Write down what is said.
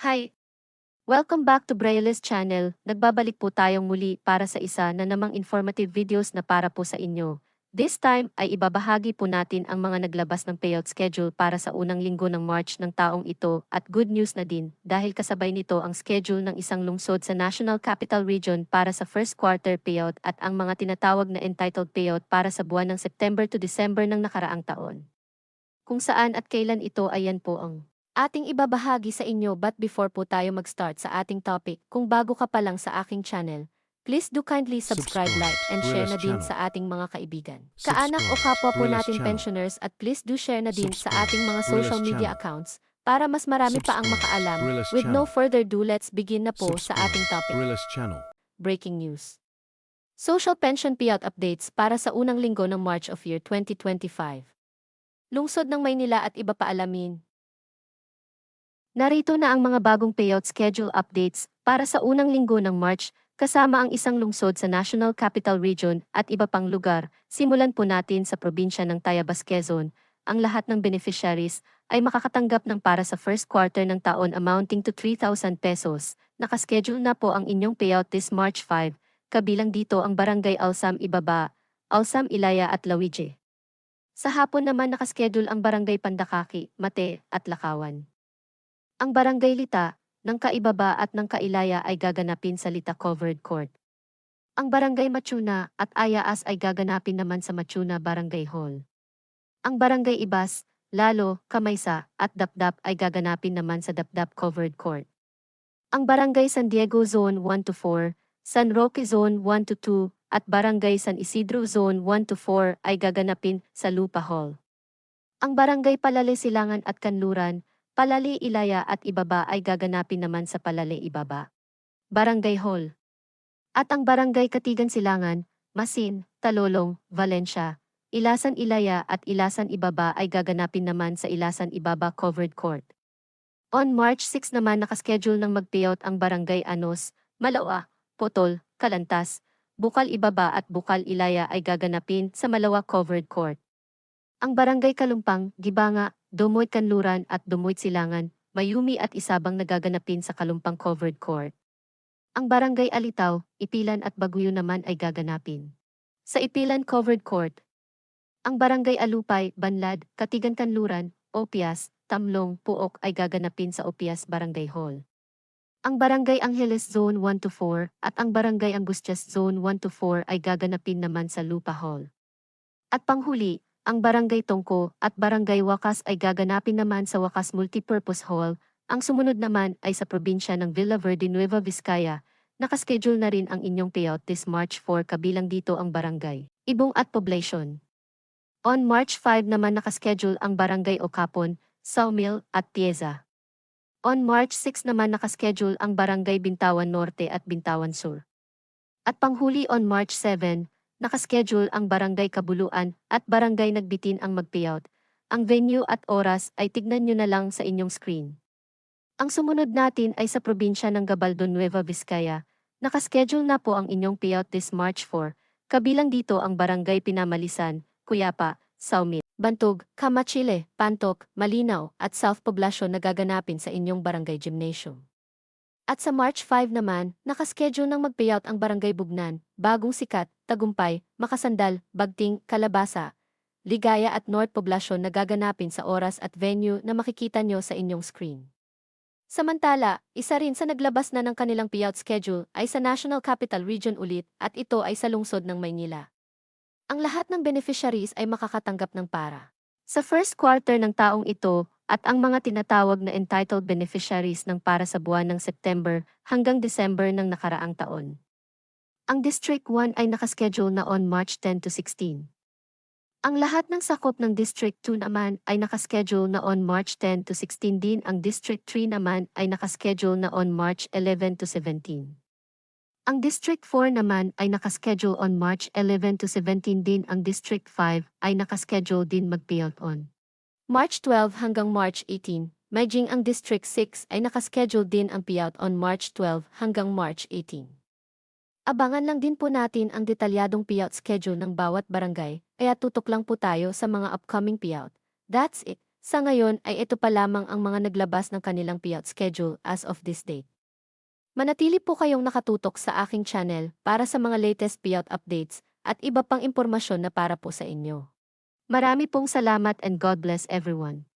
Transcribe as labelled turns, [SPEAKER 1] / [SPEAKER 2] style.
[SPEAKER 1] Hi! Welcome back to Braille's channel. Nagbabalik po tayong muli para sa isa na namang informative videos na para po sa inyo. This time ay ibabahagi po natin ang mga naglabas ng payout schedule para sa unang linggo ng March ng taong ito at good news na din dahil kasabay nito ang schedule ng isang lungsod sa National Capital Region para sa first quarter payout at ang mga tinatawag na entitled payout para sa buwan ng September to December ng nakaraang taon. Kung saan at kailan ito ayan po ang ating ibabahagi sa inyo, but before po tayo mag-start sa ating topic, kung bago ka pa lang sa aking channel, please do kindly subscribe, like, and share na din sa ating mga kaibigan, kaanak o kapwa po natin pensioners at please do share na din sa ating mga social media accounts para mas marami pa ang makaalam. With no further ado, let's begin na po sa ating topic. Breaking news. Social pension payout updates para sa unang linggo ng March of year 2025. Lungsod ng Maynila at iba pa alamin. Narito na ang mga bagong payout schedule updates para sa unang linggo ng March, kasama ang isang lungsod sa National Capital Region at iba pang lugar. Simulan po natin sa probinsya ng Tayabas, Quezon. Ang lahat ng beneficiaries ay makakatanggap ng para sa first quarter ng taon amounting to 3,000 pesos. Nakaschedule na po ang inyong payout this March 5, kabilang dito ang Barangay Alsam Ibaba, Alsam Ilaya at Lawige. Sa hapon naman nakaschedule ang Barangay Pandakaki, Mate at Lakawan. Ang Barangay Lita, ng Kaibaba at ng Kailaya ay gaganapin sa Lita Covered Court. Ang Barangay Machuna at Ayaas ay gaganapin naman sa Machuna Barangay Hall. Ang Barangay Ibas, Lalo, Kamaysa at Dapdap ay gaganapin naman sa Dapdap Covered Court. Ang Barangay San Diego Zone 1 to 4, San Roque Zone 1 to 2 at Barangay San Isidro Zone 1 to 4 ay gaganapin sa Lupa Hall. Ang Barangay Palale Silangan at Kanluran, Palale Ilaya at Ibaba ay gaganapin naman sa Palale Ibaba, Barangay Hall. At ang Barangay Katigan Silangan, Masin, Talolong, Valencia, Ilasan Ilaya at Ilasan Ibaba ay gaganapin naman sa Ilasan Ibaba Covered Court. On March 6 naman nakaschedule ng mag-payout ang Barangay Anos, Malawa, Potol, Calantas, Bukal Ibaba at Bukal Ilaya ay gaganapin sa Malawa Covered Court. Ang Barangay Kalumpang, Gibanga, Dumoit Kanluran at Dumoit Silangan, Mayumi at Isabang nagaganapin sa Kalumpang Covered Court. Ang Barangay Alitaw, Ipilan at Baguio naman ay gaganapin sa Ipilan Covered Court. Ang Barangay Alupay, Banlad, Katigan Kanluran, Opias, Tamlong, Puok ay gaganapin sa Opias Barangay Hall. Ang Barangay Angeles Zone 1 to 4 at ang Barangay Angustias Zone 1 to 4 ay gaganapin naman sa Lupa Hall. At panghuli, ang Barangay Tongko at Barangay Wakas ay gaganapin naman sa Wakas Multipurpose Hall. Ang sumunod naman ay sa probinsya ng Villaverde, Nueva Vizcaya. Nakaschedule na rin ang inyong payout this March 4, kabilang dito ang Barangay Ibong at Poblacion. On March 5 naman nakaschedule ang Barangay Ocapon, Sawmill at Tieza. On March 6 naman nakaschedule ang Barangay Bintawan Norte at Bintawan Sur. At panghuli on March 7, nakaschedule ang Barangay Kabuluan at Barangay Nagbitin ang mag-payout. Ang venue at oras ay tignan nyo na lang sa inyong screen. Ang sumunod natin ay sa probinsya ng Gabaldon, Nueva Vizcaya. Nakaschedule na po ang inyong payout this March 4, kabilang dito ang Barangay Pinamalisan, Cuyapa, Saumil, Bantog, Camachile, Pantok, Malinaw at South Poblacion na gaganapin sa inyong Barangay Gymnasium. At sa March 5 naman, nakaschedule ng mag-payout ang Barangay Bugnan, Bagong Sikat, Tagumpay, Makasandal, Bagting, Kalabasa, Ligaya at North Poblacion na gaganapin sa oras at venue na makikita nyo sa inyong screen. Samantala, isa rin sa naglabas na ng kanilang payout schedule ay sa National Capital Region ulit at ito ay sa lungsod ng Maynila. Ang lahat ng beneficiaries ay makakatanggap ng para sa first quarter ng taong ito, at ang mga tinatawag na entitled beneficiaries ng para sa buwan ng September hanggang December ng nakaraang taon. Ang District 1 ay nakaschedule na on March 10 to 16. Ang lahat ng sakop ng District 2 naman ay nakaschedule na on March 10 to 16 din. Ang District 3 naman ay nakaschedule na on March 11 to 17. Ang District 4 naman ay nakaschedule on March 11 to 17 din. Ang District 5 ay nakaschedule din mag-payout on March 12 hanggang March 18, maging ang District 6 ay nakaschedule din ang payout on March 12 hanggang March 18. Abangan lang din po natin ang detalyadong payout schedule ng bawat barangay, kaya tutok lang po tayo sa mga upcoming payout. That's it. Sa ngayon ay ito pa lamang ang mga naglabas ng kanilang payout schedule as of this date. Manatili po kayong nakatutok sa aking channel para sa mga latest payout updates at iba pang impormasyon na para po sa inyo. Marami pong salamat and God bless everyone.